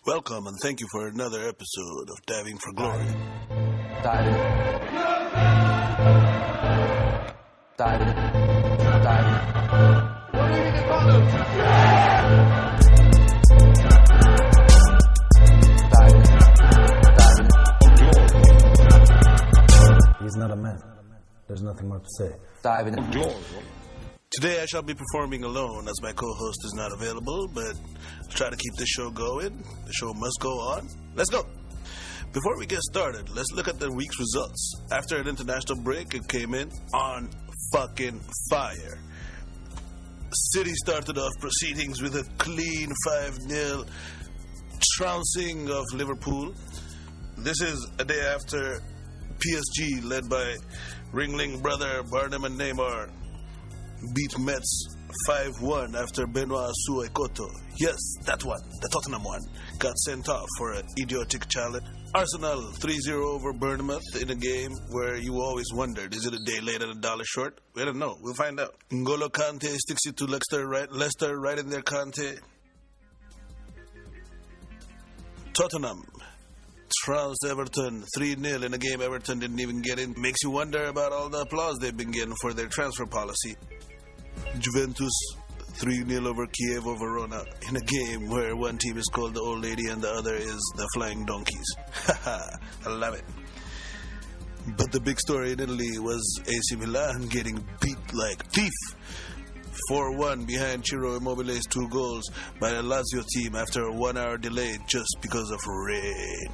Welcome and thank you for another episode of Diving for Glory. Diving. What do you think it's called? Diving. He's not a man. There's nothing more to say. Diving. Today I shall be performing alone as my co-host is not available, but I'll try to keep this show going. The show must go on. Let's go! Before we get started, let's look at the week's results. After an international break, it came in on fucking fire. City started off proceedings with a clean 5-0 trouncing of Liverpool. This is a day after PSG, led by Ringling brother Barnum and Neymar, beat Metz 5-1 after Benoit Suekoto. Yes, that one, the Tottenham one, got sent off for an idiotic challenge. Arsenal 3-0 over Bournemouth in a game where you always wondered, is it a day late and a dollar short? We don't know. We'll find out. N'Golo Kante sticks it to Leicester right in their Kante. Tottenham trounced Everton 3-0 in a game Everton didn't even get in. Makes you wonder about all the applause they've been getting for their transfer policy. Juventus 3-0 over Chievo Verona in a game where one team is called the Old Lady and the other is the Flying Donkeys. Haha, I love it. But the big story in Italy was AC Milan getting beat like thief. 4-1 behind Ciro Immobile's 2 goals by the Lazio team after a 1-hour delay just because of rain.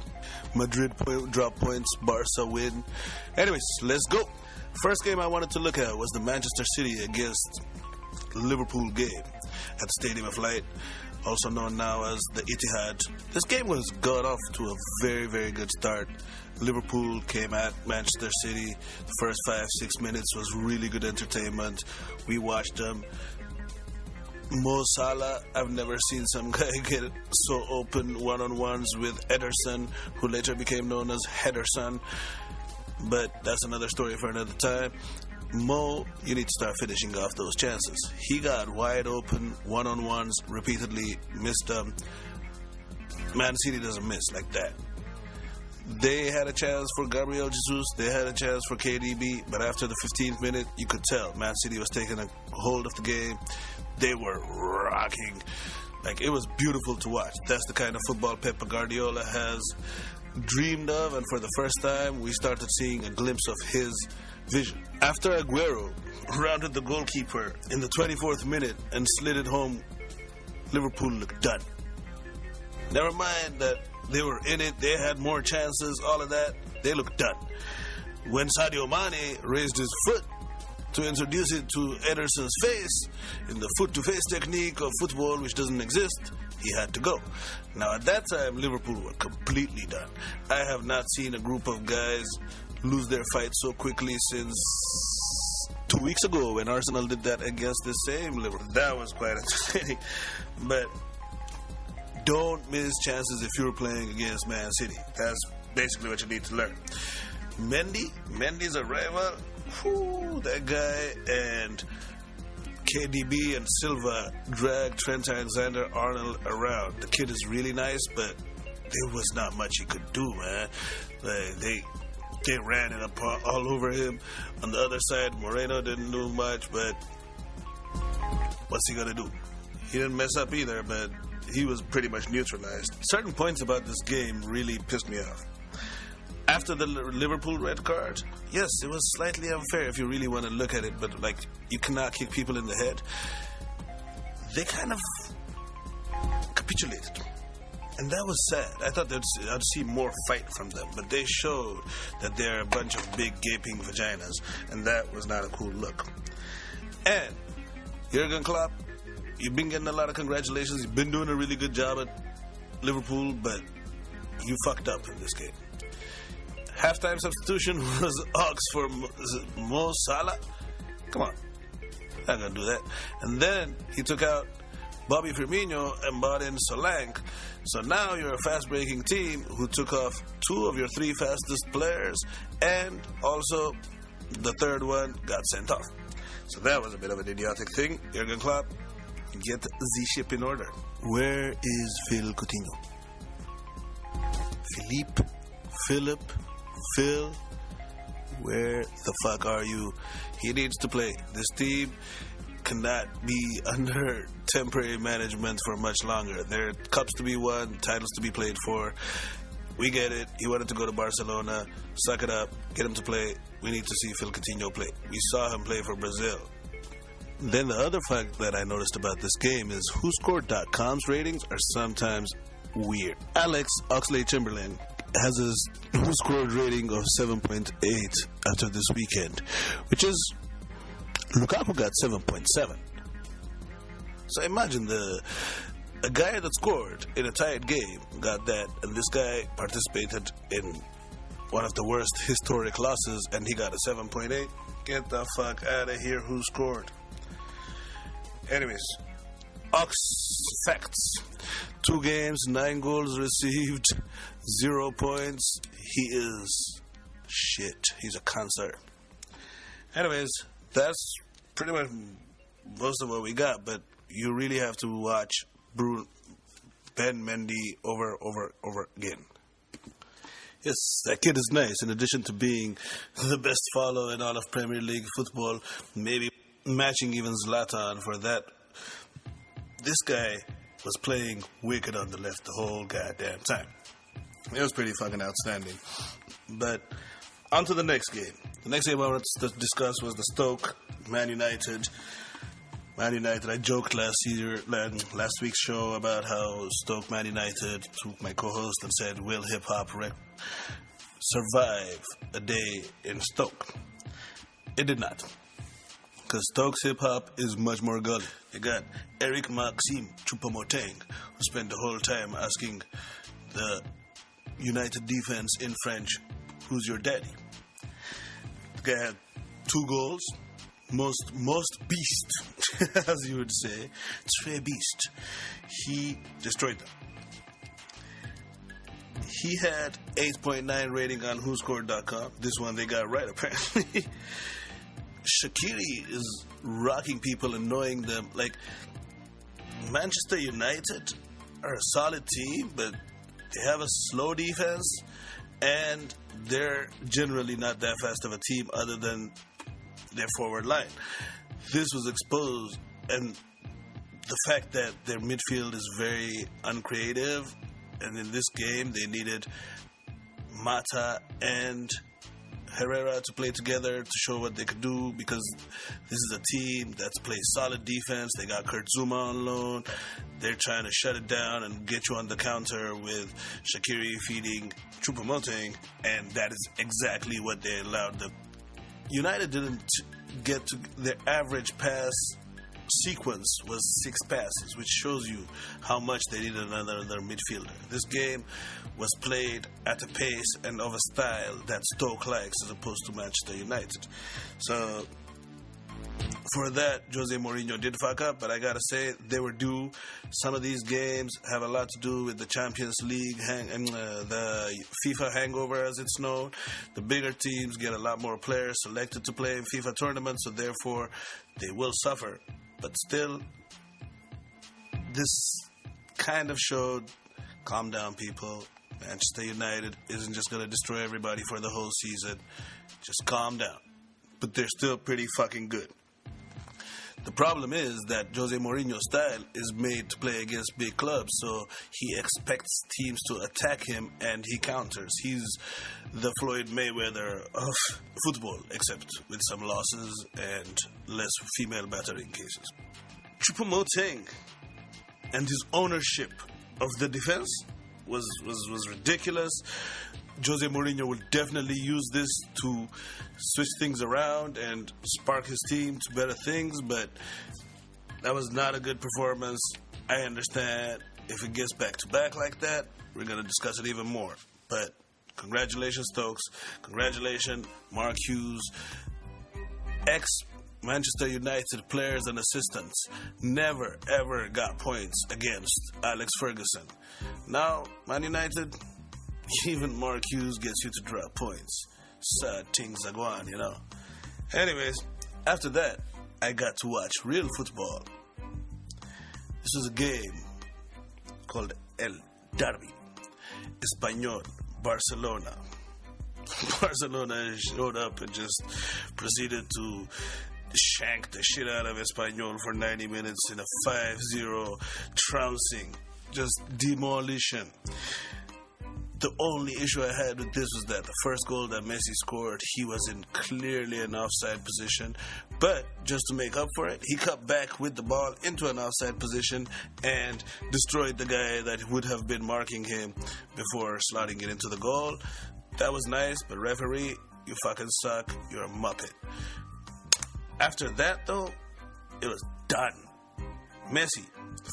Madrid drop points, Barca win. Anyways, let's go. First game I wanted to look at was the Manchester City against Liverpool game at the Stadium of Light, also known now as the Etihad. This game got off to a very, very good start. Liverpool came at Manchester City. The first 5-6 minutes was really good entertainment. We watched them. Mo Salah, I've never seen some guy get so open one-on-ones with Ederson, who later became known as Hederson. But that's another story for another time. Mo, you need to start finishing off those chances. He got wide open one-on-ones repeatedly, missed them. Man City doesn't miss like that. They had a chance for Gabriel Jesus, they had a chance for KDB, but after the 15th minute, you could tell Man City was taking a hold of the game. They were rocking. Like, it was beautiful to watch. That's the kind of football Pep Guardiola has dreamed of, and for the first time, we started seeing a glimpse of his vision. After Aguero rounded the goalkeeper in the 24th minute and slid it home, Liverpool looked done. Never mind that they were in it, they had more chances, all of that, they looked done. When Sadio Mane raised his foot to introduce it to Ederson's face in the foot-to-face technique of football, which doesn't exist, he had to go. Now, at that time, Liverpool were completely done. I have not seen a group of guys lose their fight so quickly since 2 weeks ago when Arsenal did that against the same Liverpool. That was quite entertaining. But don't miss chances if you're playing against Man City. That's basically what you need to learn. Mendy's a rival. Whew, that guy and KDB and Silva dragged Trent Alexander-Arnold around. The kid is really nice, but there was not much he could do, man. Like, they ran it all over him. On the other side, Moreno didn't do much, but what's he gonna do? He didn't mess up either, but he was pretty much neutralized. Certain points about this game really pissed me off. After the Liverpool red card, yes, it was slightly unfair if you really want to look at it, but like, you cannot kick people in the head. They kind of capitulated. And that was sad. I thought I'd see more fight from them, but they showed that they're a bunch of big gaping vaginas, and that was not a cool look. And Jurgen Klopp, you've been getting a lot of congratulations. You've been doing a really good job at Liverpool, but you fucked up in this game. Halftime substitution was Ox for Mo Salah. Come on, not gonna do that. And then he took out Bobby Firmino and brought in Solanke. So now you're a fast-breaking team who took off 2 of your 3 fastest players, and also the third one got sent off. So that was a bit of an idiotic thing. Jurgen Klopp, get the ship in order. Where is Phil Coutinho? Philip, Phil, where the fuck are you? He needs to play. This team cannot be under temporary management for much longer. There are cups to be won, titles to be played for. We get it. He wanted to go to Barcelona. Suck it up. Get him to play. We need to see Phil Coutinho play. We saw him play for Brazil. Then the other fact that I noticed about this game is WhoScored.com's ratings are sometimes weird. Alex Oxlade-Chamberlain has his WhoScored rating of 7.8 after this weekend, which is Lukaku got 7.7. So imagine a guy that scored in a tied game got that, and this guy participated in one of the worst historic losses, and he got a 7.8. Get the fuck out of here, who scored? Anyways, Ox facts. 2 games, 9 goals received, 0 points. He is shit. He's a cancer. Anyways, that's pretty much most of what we got, but you really have to watch Ben Mendy over again. Yes, that kid is nice. In addition to being the best follow in all of Premier League football, maybe matching even Zlatan for that, this guy was playing wicked on the left the whole goddamn time. It was pretty fucking outstanding. But on to the next game. The next game I wanted to discuss was the Stoke Man United. I joked last week's show about how Stoke Man United, to my co-host, and said, will hip-hop survive a day in Stoke? It did not. Because Stoke's hip-hop is much more gully. You got Eric Maxime Choupo-Moting, who spent the whole time asking the United defense in French, who's your daddy? The guy had 2 goals. Most beast, as you would say. Très beast. He destroyed them. He had 8.9 rating on WhoScored.com. This one they got right, apparently. Shaqiri is rocking people, annoying them. Like, Manchester United are a solid team, but they have a slow defense, and they're generally not that fast of a team other than their forward line. This was exposed, and the fact that their midfield is very uncreative, and in this game they needed Mata and Herrera to play together to show what they could do, because this is a team that's plays solid defense. They got Kurt Zuma on loan. They're trying to shut it down and get you on the counter with Shaqiri feeding Choupo-Moting, and that is exactly what they allowed them. United didn't get to their average pass sequence was 6 passes, which shows you how much they needed another midfielder. This game was played at a pace and of a style that Stoke likes as opposed to Manchester United. So for that, Jose Mourinho did fuck up, but I gotta say, they were due. Some of these games have a lot to do with the Champions League the FIFA hangover, as it's known. The bigger teams get a lot more players selected to play in FIFA tournaments, so therefore they will suffer. But still, this kind of showed, calm down, people. Manchester United isn't just going to destroy everybody for the whole season. Just calm down. But they're still pretty fucking good. The problem is that Jose Mourinho's style is made to play against big clubs, so he expects teams to attack him and he counters. He's the Floyd Mayweather of football, except with some losses and less female battering cases. Choupo-Moting and his ownership of the defense was ridiculous. Jose Mourinho will definitely use this to switch things around and spark his team to better things, but that was not a good performance. I understand if it gets back-to-back like that, we're going to discuss it even more. But congratulations, Stokes. Congratulations, Mark Hughes. Ex-Manchester United players and assistants never, ever got points against Alex Ferguson. Now, Man United, even Mark Hughes gets you to drop points. Sad things are going, you know. Anyways, after that, I got to watch real football. This was a game called El Derby. Espanol, Barcelona. Barcelona showed up and just proceeded to shank the shit out of Espanol for 90 minutes in a 5-0 trouncing. Just demolition. The only issue I had with this was that the first goal that Messi scored, he was in clearly an offside position. But just to make up for it, he cut back with the ball into an offside position and destroyed the guy that would have been marking him before slotting it into the goal. That was nice, but referee, you fucking suck. You're a muppet. After that, though, it was done. Messi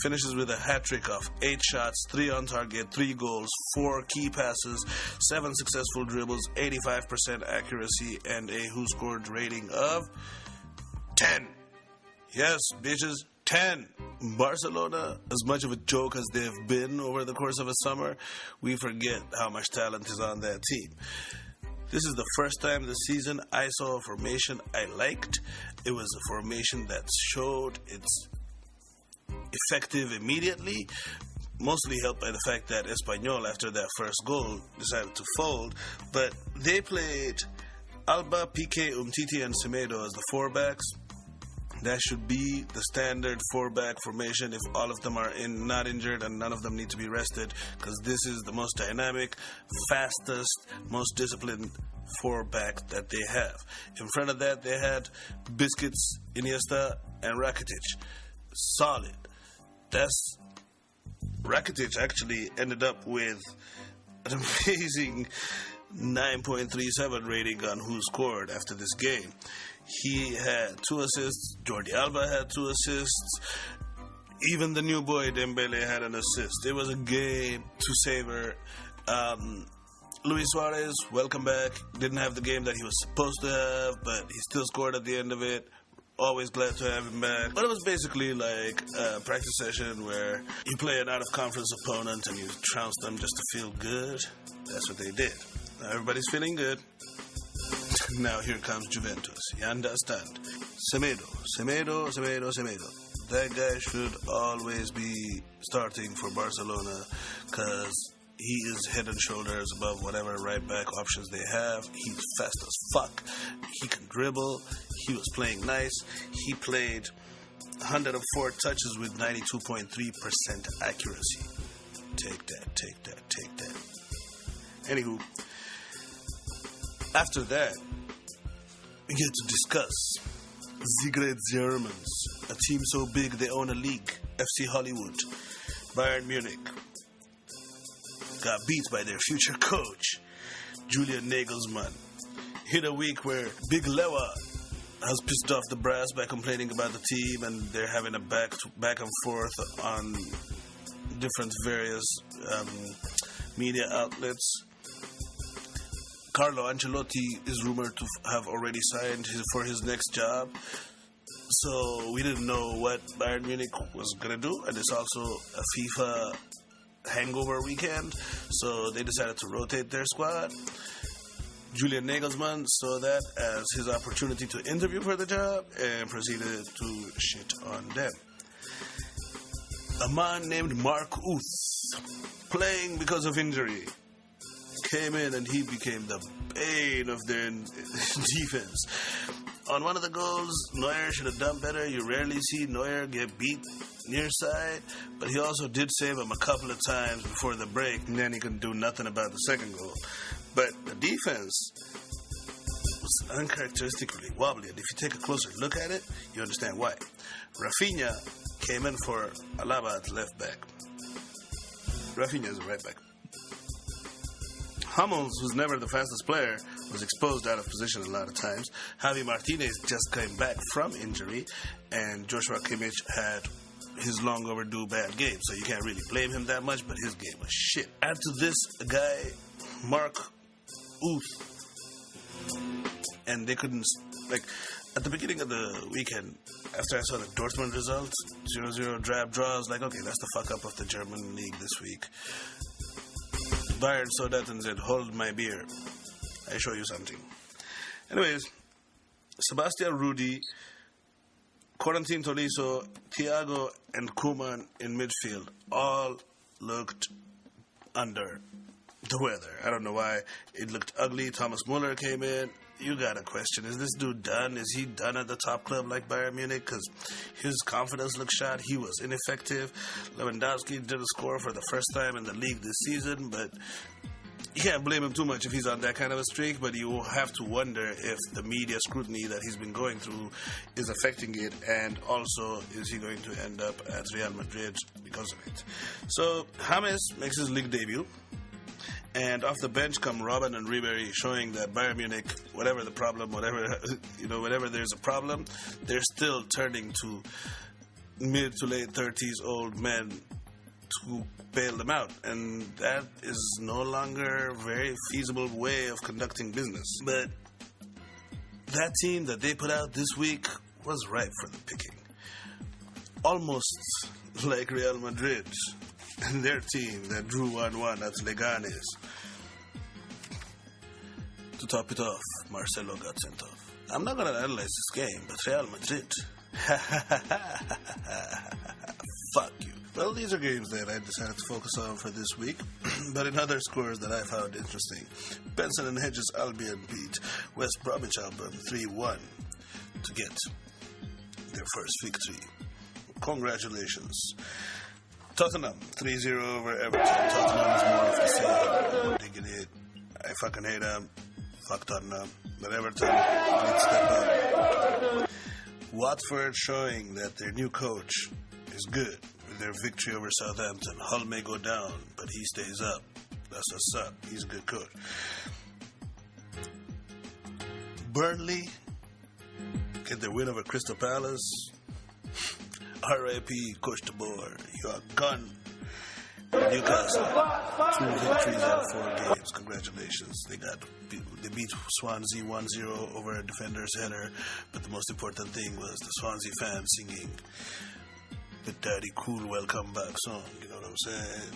finishes with a hat-trick of 8 shots, 3 on target, 3 goals, 4 key passes, 7 successful dribbles, 85% accuracy, and a who scored rating of 10. Yes, bitches, 10. Barcelona, as much of a joke as they've been over the course of a summer, we forget how much talent is on that team. This is the first time this season I saw a formation I liked. It was a formation that showed its effective immediately, mostly helped by the fact that Espanol, after that first goal, decided to fold. But they played Alba, Piqué, Umtiti, and Semedo as the 4-backs. That should be the standard 4-back formation if all of them are not injured and none of them need to be rested, because this is the most dynamic, fastest, most disciplined 4-back that they have. In front of that, they had Biscuits, Iniesta, and Rakitic. Solid. Rakitic actually ended up with an amazing 9.37 rating on who scored after this game. He had 2 assists. Jordi Alba had 2 assists. Even the new boy Dembele had an assist. It was a game to savor. Luis Suarez, welcome back. Didn't have the game that he was supposed to have, but he still scored at the end of it. Always glad to have him back. But it was basically like a practice session where you play an out-of-conference opponent and you trounce them just to feel good. That's what they did. Now everybody's feeling good. Now here comes Juventus. You understand? Semedo. That guy should always be starting for Barcelona because he is head and shoulders above whatever right-back options they have. He's fast as fuck. He can dribble. He was playing nice. He played 104 touches with 92.3% accuracy. Take that. Anywho, after that, we get to discuss the great Germans, a team so big they own a league, FC Hollywood. Bayern Munich got beat by their future coach, Julian Nagelsmann. Hit a week where Big Lewa has pissed off the brass by complaining about the team, and they're having a back and forth on different various media outlets. Carlo Ancelotti is rumored to have already signed for his next job. So we didn't know what Bayern Munich was going to do. And it's also a FIFA hangover weekend. So they decided to rotate their squad. Julian Nagelsmann saw that as his opportunity to interview for the job and proceeded to shit on them. A man named Mark Uth, playing because of injury, came in and he became the bane of their defense. On one of the goals, Neuer should have done better. You rarely see Neuer get beat near side, but he also did save him a couple of times before the break, and then he couldn't do nothing about the second goal. But the defense was uncharacteristically wobbly, and if you take a closer look at it, you understand why. Rafinha came in for Alaba at left back. Rafinha is a right back. Hummels, who's never the fastest player, was exposed out of position a lot of times. Javi Martinez just came back from injury, and Joshua Kimmich had his long overdue bad game, so you can't really blame him that much, but his game was shit. Add to this a guy, Mark Uth, and they couldn't, like, at the beginning of the weekend, after I saw the Dortmund result, 0-0 drab draw, I was like, okay, that's the fuck up of the German league this week. Bayern saw that and said, hold my beer. I show you something. Anyways, Sebastian Rudy Quarantine Tolisso, Thiago, and Koeman in midfield all looked under the weather. I don't know why. It looked ugly. Thomas Muller came in. You got to question, is this dude done? Is he done at the top club like Bayern Munich? Because his confidence looked shot. He was ineffective. Lewandowski didn't score for the first time in the league this season, but you can't blame him too much if he's on that kind of a streak, but you have to wonder if the media scrutiny that he's been going through is affecting it, and also, is he going to end up at Real Madrid because of it? So, James makes his league debut. And off the bench come Robben and Ribéry, showing that Bayern Munich, whatever the problem, whenever there's a problem, they're still turning to mid to late 30s old men to bail them out. And that is no longer a very feasible way of conducting business. But that team that they put out this week was ripe for the picking. Almost like Real Madrid and their team that drew 1-1 at Leganes. To top it off, Marcelo got sent off. I'm not going to analyze this game, but Real Madrid. Fuck you. Well, these are games that I decided to focus on for this week, but in other scores that I found interesting, Benson and Hedges Albion beat West Bromwich Albion 3-1 to get their first victory. Congratulations. Tottenham 3-0 over Everton. Tottenham is more of the same. Digging it. I fucking hate them. Fuck Tottenham. But Everton, let's step up. Watford showing that their new coach is good with their victory over Southampton. Hull may go down, but he stays up. That's what's up. He's a good coach. Burnley get their win over Crystal Palace. R.I.P. Coach DeBoer, you are gone. Newcastle, 2 victories out of 4 games. Congratulations. They beat Swansea 1-0 over a defender's header, but the most important thing was the Swansea fans singing the Daddy Cool Welcome Back song. You know what I'm saying?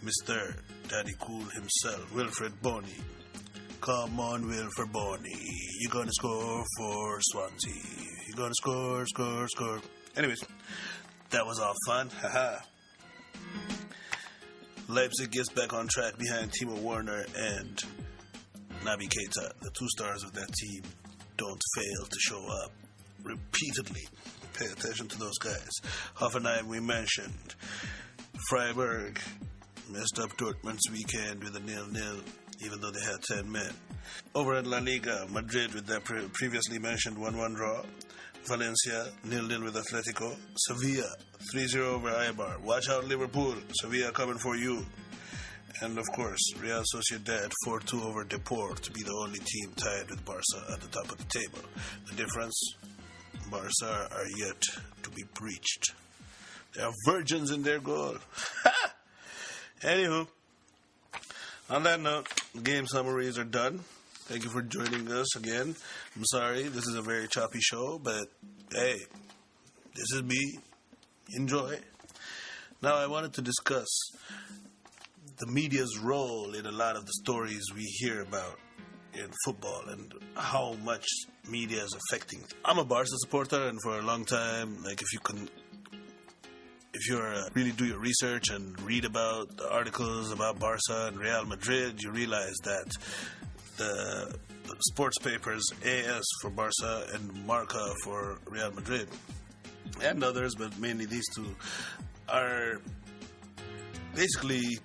Mr. Daddy Cool himself, Wilfred Boney. Come on, Wilfred Boney. You're going to score for Swansea. You're going to score. Anyways, that was all fun. Haha. Leipzig gets back on track behind Timo Werner and Naby Keita. The 2 stars of that team don't fail to show up repeatedly. Pay attention to those guys. Hoffenheim, we mentioned. Freiburg messed up Dortmund's weekend with a 0-0, even though they had 10 men. Over at La Liga, Madrid with their previously mentioned 1-1 draw. Valencia 0-0 with Atletico. Sevilla 3-0 over Eibar. Watch out, Liverpool. Sevilla coming for you. And of course, Real Sociedad 4-2 over DeBoer to be the only team tied with Barca at the top of the table. The difference? Barca are yet to be breached. They are virgins in their goal. Anywho, on that note, game summaries are done. Thank you for joining us again. I'm sorry, this is a very choppy show, but hey, this is me. Enjoy. Now, I wanted to discuss the media's role in a lot of the stories we hear about in football and how much media is affecting. I'm a Barca supporter, and for a long time, like if you really do your research and read about the articles about Barca and Real Madrid, you realize that the sports papers, AS for Barca and Marca for Real Madrid, and others, but mainly these two, are basically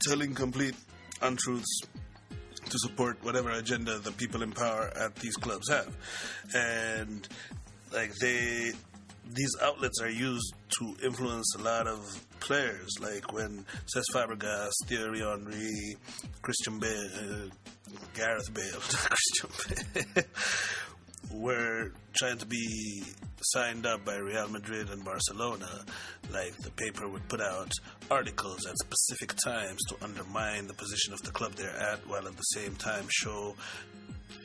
telling complete untruths to support whatever agenda the people in power at these clubs have. And like these outlets are used to influence a lot of players, like when Cesc Fabregas, Thierry Henry, Christian Bale, Gareth Bale, Christian Bale, were trying to be signed up by Real Madrid and Barcelona. Like the paper would put out articles at specific times to undermine the position of the club they're at, while at the same time show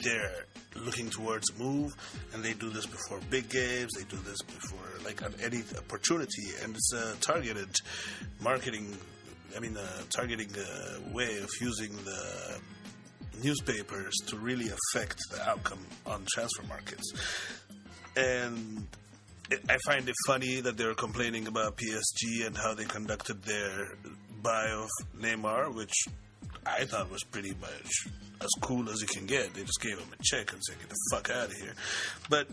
they're looking towards a move, and they do this before big games, they do this before like on any opportunity, and it's a targeted marketing, targeting way of using the newspapers to really affect the outcome on transfer markets. And I find it funny that they were complaining about PSG and how they conducted their buy of Neymar, which I thought was pretty much as cool as you can get. They just gave him a check and said, get the fuck out of here. But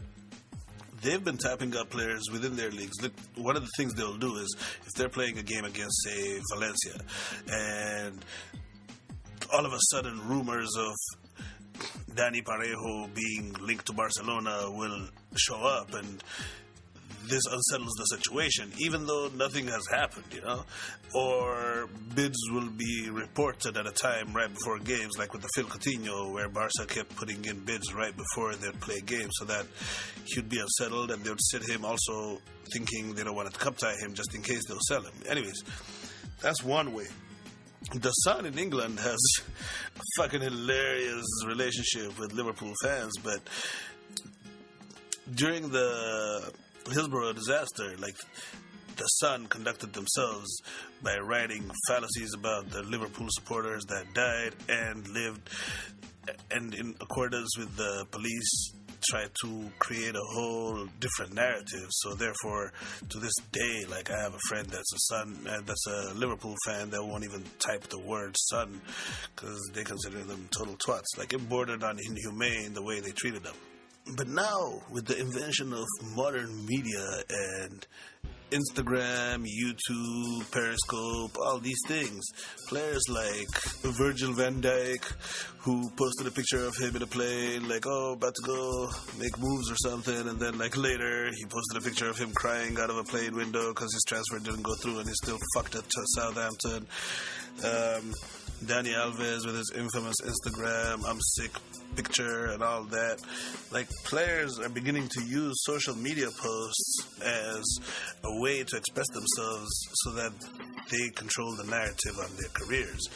they've been tapping up players within their leagues. Look, one of the things they'll do is if they're playing a game against, say, Valencia, and all of a sudden rumors of Dani Parejo being linked to Barcelona will show up, and this unsettles the situation, even though nothing has happened, or bids will be reported at a time right before games, like with the Phil Coutinho, where Barca kept putting in bids right before they'd play games, so that he'd be unsettled, and they would sit him also thinking they don't want to cup tie him just in case they'll sell him. Anyways, that's one way. The Sun in England has a fucking hilarious relationship with Liverpool fans, but during the Hillsborough disaster, like, the Sun conducted themselves by writing fallacies about the Liverpool supporters that died and lived, and in accordance with the police, tried to create a whole different narrative. So therefore, to this day, like, I have a friend that's a Liverpool fan that won't even type the word Sun because they consider them total twats. Like, it bordered on inhumane the way they treated them. But now, with the invention of modern media and Instagram, YouTube, Periscope, all these things, players like Virgil van Dijk, who posted a picture of him in a plane, like, about to go make moves or something, and then, like, later, he posted a picture of him crying out of a plane window because his transfer didn't go through and he's still fucked at Southampton. Dani Alves with his infamous Instagram, I'm sick picture and all that. Like, players are beginning to use social media posts as a way to express themselves so that they control the narrative on their careers.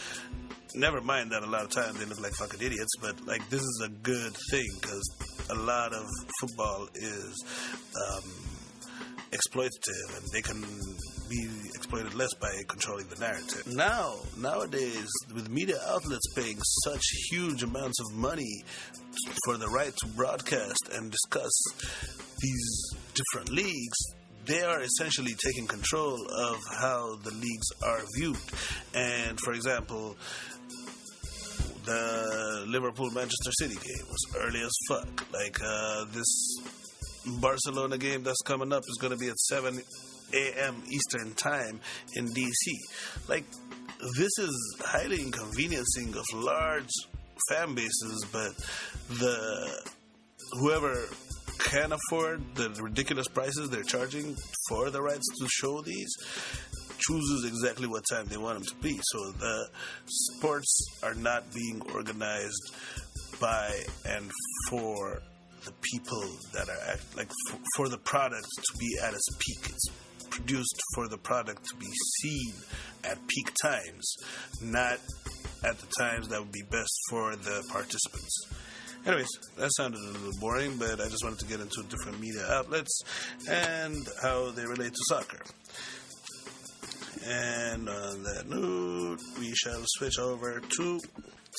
Never mind that a lot of times they look like fucking idiots, but, like, this is a good thing because a lot of football is exploitative, and they can be exploited less by controlling the narrative. Nowadays, with media outlets paying such huge amounts of money for the right to broadcast and discuss these different leagues, they are essentially taking control of how the leagues are viewed. And, for example, the Liverpool-Manchester City game was early as fuck. Like, this Barcelona game that's coming up is going to be at 7 a.m. Eastern Time in D.C. Like, this is highly inconveniencing of large fan bases, but whoever can afford the ridiculous prices they're charging for the rights to show these chooses exactly what time they want them to be. So the sports are not being organized by and for the people that are for the product to be at its peak. It's produced for the product to be seen at peak times, not at the times that would be best for the participants. Anyways, that sounded a little boring, but I just wanted to get into different media outlets and how they relate to soccer. And on that note, we shall switch over to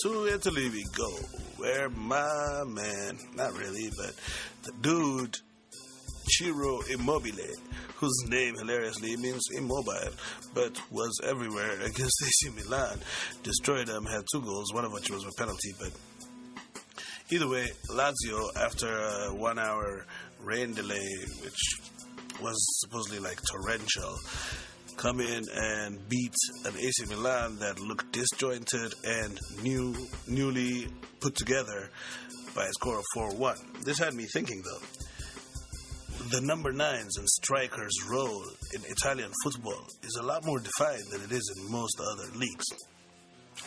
Italy we go, where my man, not really, but the dude, Ciro Immobile, whose name hilariously means immobile, but was everywhere against AC Milan, destroyed them, had 2 goals, one of which was a penalty, but either way, Lazio, after a 1-hour rain delay, which was supposedly like torrential, come in and beat an AC Milan that looked disjointed and newly put together by a score of 4-1. This had me thinking, though. The number 9s and strikers' role in Italian football is a lot more defined than it is in most other leagues.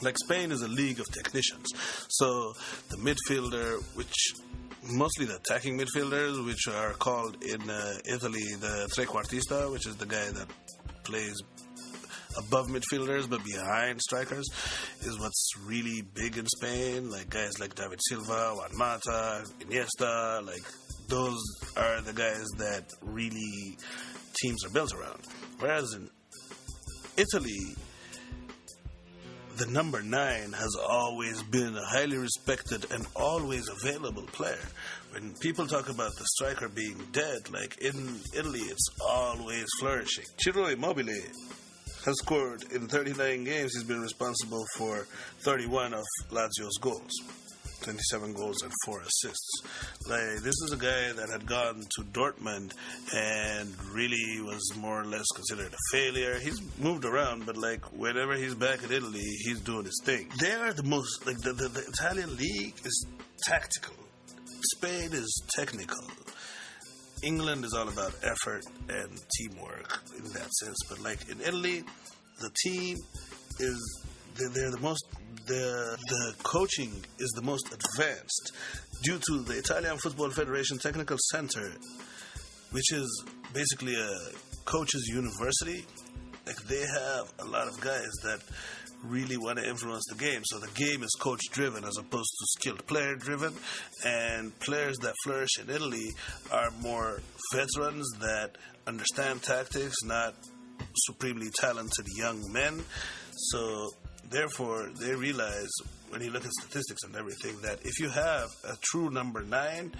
Like, Spain is a league of technicians, so the midfielder, which mostly the attacking midfielders, which are called in Italy the trequartista, which is the guy that plays above midfielders but behind strikers, is what's really big in Spain. Like, guys like David Silva, Juan Mata, Iniesta, like, those are the guys that really teams are built around. Whereas in Italy, the number 9 has always been a highly respected and always available player. When people talk about the striker being dead, like in Italy, it's always flourishing. Ciro Immobile has scored in 39 games. He's been responsible for 31 of Lazio's goals. 27 goals and 4 assists. Like, this is a guy that had gone to Dortmund and really was more or less considered a failure. He's moved around, but like whenever he's back in Italy, he's doing his thing. They are the most, like the Italian league is tactical. Spain is technical. England is all about effort and teamwork in that sense. But like in Italy, the team is, they're the most, the coaching is the most advanced due to the Italian Football Federation Technical Center, which is basically a coach's university. Like, they have a lot of guys that really want to influence the game. So the game is coach-driven as opposed to skilled player-driven. And players that flourish in Italy are more veterans that understand tactics, not supremely talented young men. So therefore, they realize, when you look at statistics and everything, that if you have a true number 9,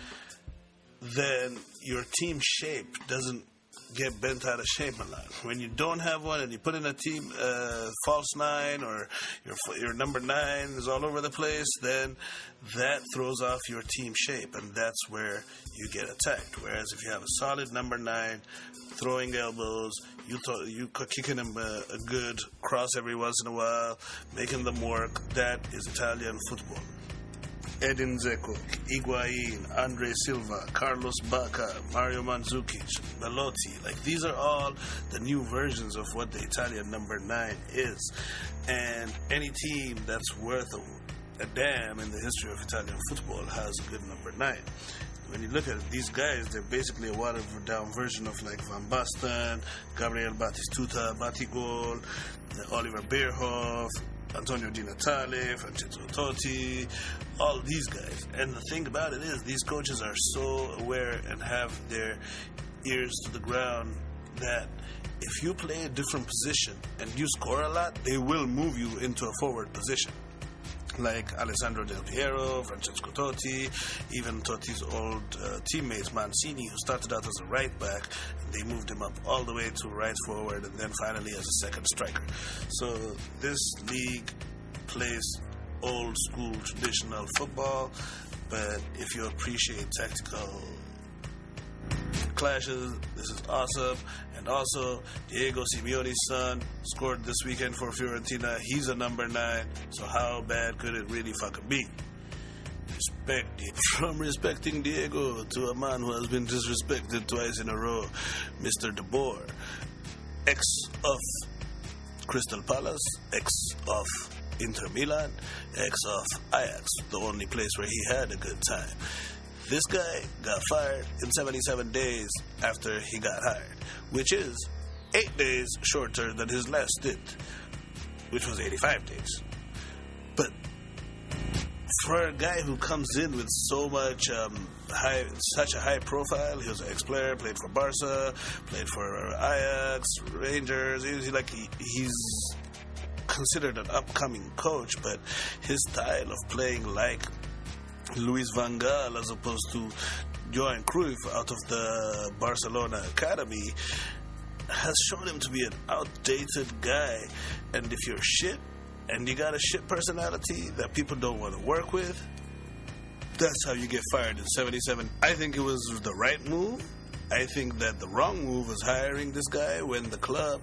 then your team shape doesn't get bent out of shape a lot. When you don't have one and you put in a team false 9, or your number 9 is all over the place, then that throws off your team shape, and that's where you get attacked. Whereas if you have a solid number 9, throwing elbows, you kicking them a good cross every once in a while, making them work, that is Italian football. Edin Dzeko, Higuain, Andre Silva, Carlos Bacca, Mario Mandzukic, Belotti. Like, these are all the new versions of what the Italian number 9 is. And any team that's worth a damn in the history of Italian football has a good number 9. When you look at it, these guys, they're basically a watered-down version of like Van Basten, Gabriel Batistuta, Batigol, Oliver Bierhoff, Antonio Di Natale, Francesco Totti, all these guys. And the thing about it is, these coaches are so aware and have their ears to the ground that if you play a different position and you score a lot, they will move you into a forward position. Like Alessandro Del Piero, Francesco Totti, even Totti's old teammates Mancini, who started out as a right back, and they moved him up all the way to right forward, and then finally as a second striker. So this league plays old school traditional football, but if you appreciate tactical clashes, this is awesome. And also, Diego Simeone's son scored this weekend for Fiorentina. He's a number 9, so how bad could it really fucking be? Respect it. From respecting Diego to a man who has been disrespected twice in a row, Mr. DeBoer, ex of Crystal Palace, ex of Inter Milan, ex of Ajax, the only place where he had a good time. This guy got fired in 77 days after he got hired, which is 8 days shorter than his last stint, which was 85 days. But for a guy who comes in with so much such a high profile, he was an ex-player, played for Barca, played for Ajax, Rangers. He's considered an upcoming coach, but his style of playing like Luis Van Gaal as opposed to Johan Cruyff out of the Barcelona academy has shown him to be an outdated guy. And if you're shit and you got a shit personality that people don't want to work with, that's how you get fired in 77. I think it was the right move. I think that the wrong move was hiring this guy when the club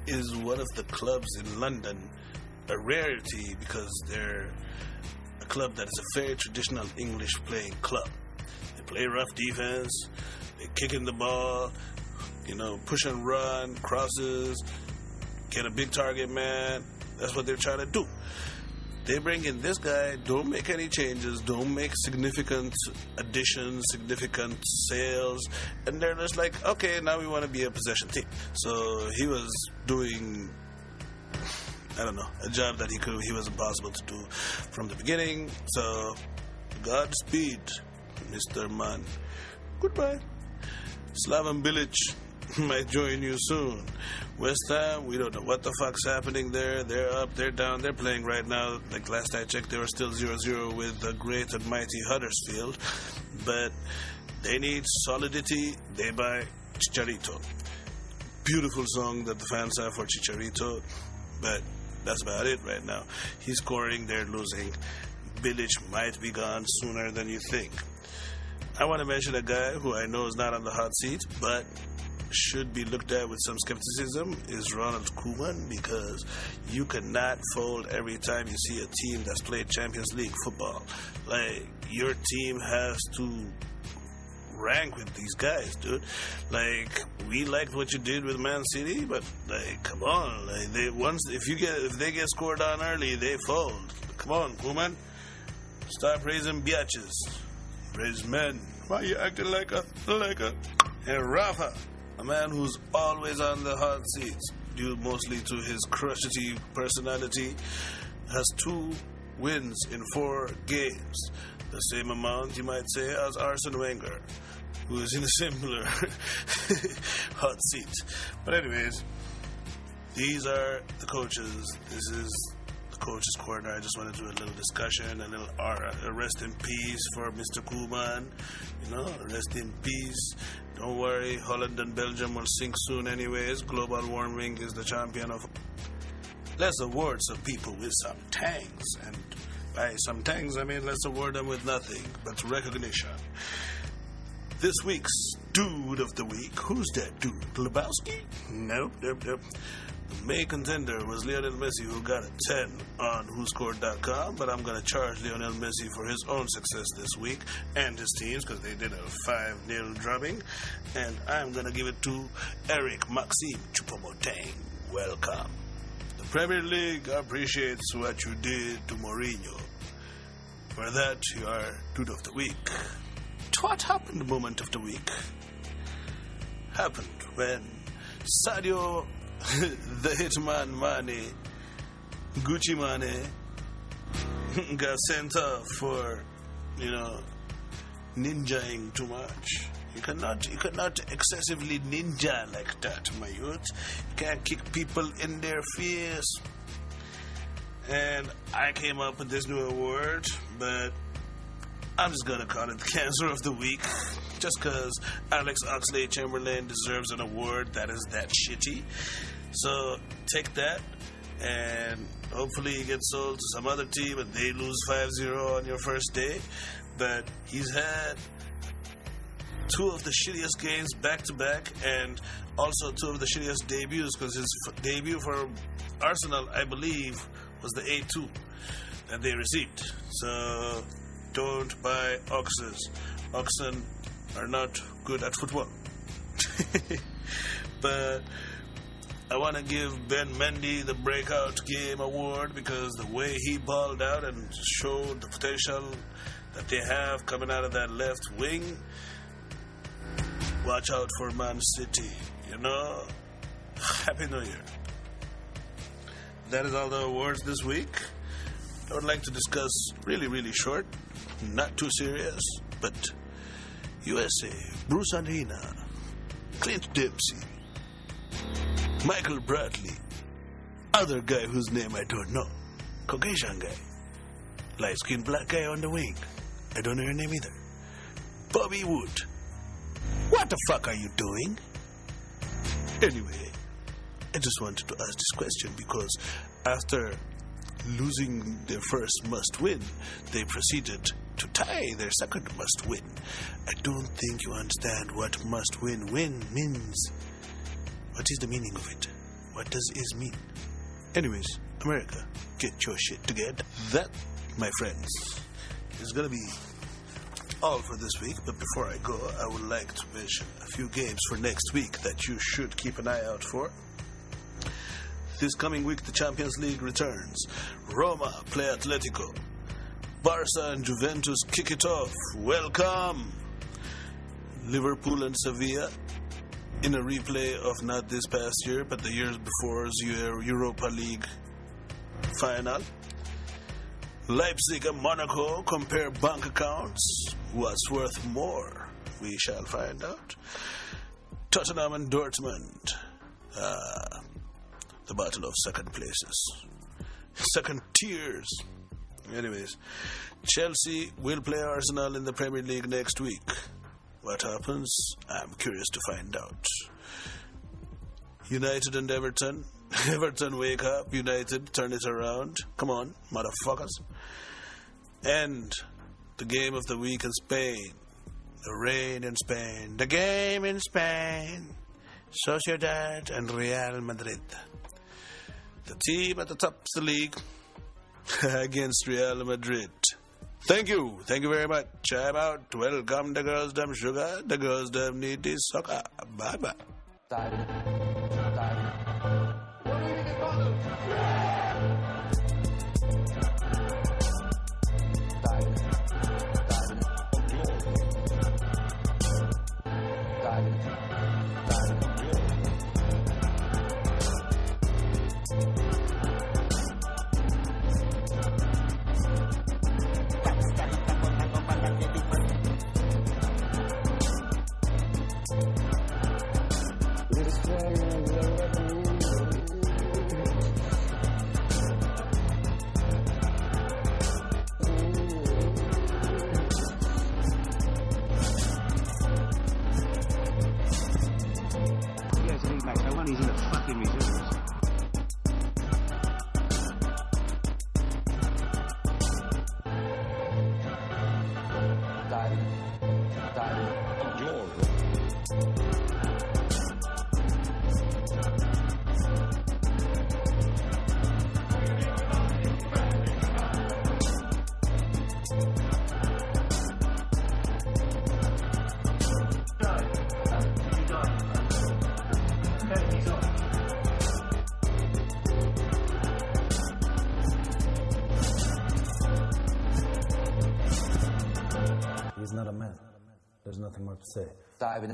is one of the clubs in London, a rarity, because they're a club that is a very traditional English playing club. They play rough defense, they kick in the ball, push and run, crosses, get a big target man. That's what they're trying to do. They bring in this guy, don't make any changes, don't make significant additions, significant sales, and they're just like, okay, now we want to be a possession team. So he was doing, a job that he was impossible to do from the beginning. So, Godspeed, Mr. Man. Goodbye. Slaven Bilic. might join you soon. West Ham, we don't know what the fuck's happening there. They're up, they're down, they're playing right now. Like last I checked, they were still 0-0 with the great and mighty Huddersfield. But they need solidity. They buy Chicharito. Beautiful song that the fans have for Chicharito, but that's about it right now. He's scoring, they're losing. Bilic might be gone sooner than you think. I want to mention a guy who I know is not on the hot seat, but should be looked at with some skepticism, is Ronald Koeman, because you cannot fold every time you see a team that's played Champions League football. Like, your team has to rank with these guys, dude. Like, we liked what you did with Man City, but like, come on, like, if they get scored on early, they fold. Come on, Koeman, stop raising biatches, raise men. Why you acting like a and Rafa, a man who's always on the hot seat due mostly to his crushity personality, has 2 wins in 4 games. The same amount, you might say, as Arsene Wenger, who is in a similar hot seat. But anyways, these are the coaches. This is the coach's corner. I just want to do a little discussion, a little rest in peace for Mr. Koeman. Rest in peace. Don't worry, Holland and Belgium will sink soon anyways. Global warming is the champion of... Let's award some people with some tangs, and by some tangs, I mean let's award them with nothing but recognition. This week's Dude of the Week. Who's that dude? Lebowski? Nope. The main contender was Lionel Messi, who got a 10 on WhoScored.com, but I'm going to charge Lionel Messi for his own success this week and his teams, because they did a 5-0 drubbing, and I'm going to give it to Eric Maxime Choupo-Moting. Welcome. The Premier League appreciates what you did to Mourinho. For that, you are Dude of the Week. What happened moment of the week? Happened when Sadio, the Hitman Mane, Gucci Mane, got sent off for, ninjaing too much. You cannot excessively ninja like that, my youth. You can't kick people in their face. And I came up with this new award, but I'm just going to call it the Cancer of the Week, just because Alex Oxlade-Chamberlain deserves an award that is that shitty. So take that, and hopefully he gets sold to some other team and they lose 5-0 on your first day. But he's had 2 of the shittiest games back-to-back, and also 2 of the shittiest debuts, because his debut for Arsenal, I believe, was the 8-2 that they received. So don't buy oxes. Oxen are not good at football. But I want to give Ben Mendy the Breakout Game Award, because the way he balled out and showed the potential that they have coming out of that left wing. Watch out for Man City, Happy New Year. That is all the awards this week. I would like to discuss really, really short, not too serious, but USA, Bruce Arena, Clint Dempsey, Michael Bradley, other guy whose name I don't know, Caucasian guy, light-skinned black guy on the wing, I don't know your name either, Bobby Wood. What the fuck are you doing? Anyway, I just wanted to ask this question because after losing their first must-win, they proceeded to tie their second must-win. I don't think you understand what must-win means. What is the meaning of it? What does is mean? Anyways, America, get your shit together. That, my friends, is going to be all for this week. But before I go, I would like to mention a few games for next week that you should keep an eye out for. This coming week, the Champions League returns. Roma play Atletico. Barca and Juventus kick it off. Welcome! Liverpool and Sevilla in a replay of not this past year, but the years before's Europa League final. Leipzig and Monaco compare bank accounts. What's worth more? We shall find out. Tottenham and Dortmund. The battle of second places. Second tiers. Anyways, Chelsea will play Arsenal in the Premier League next week. What happens? I'm curious to find out. United and Everton. Everton, wake up. United, turn it around. Come on, motherfuckers. And the game of the week in Spain. The rain in Spain. The game in Spain. Sociedad and Real Madrid. The team at the top of the league against Real Madrid. Thank you. Thank you very much. I'm out. Welcome the girls, them sugar. The girls, them need this sucker. Bye-bye. Time. He's in the fucking reserves. He's not a man. There's nothing more to say. Diving.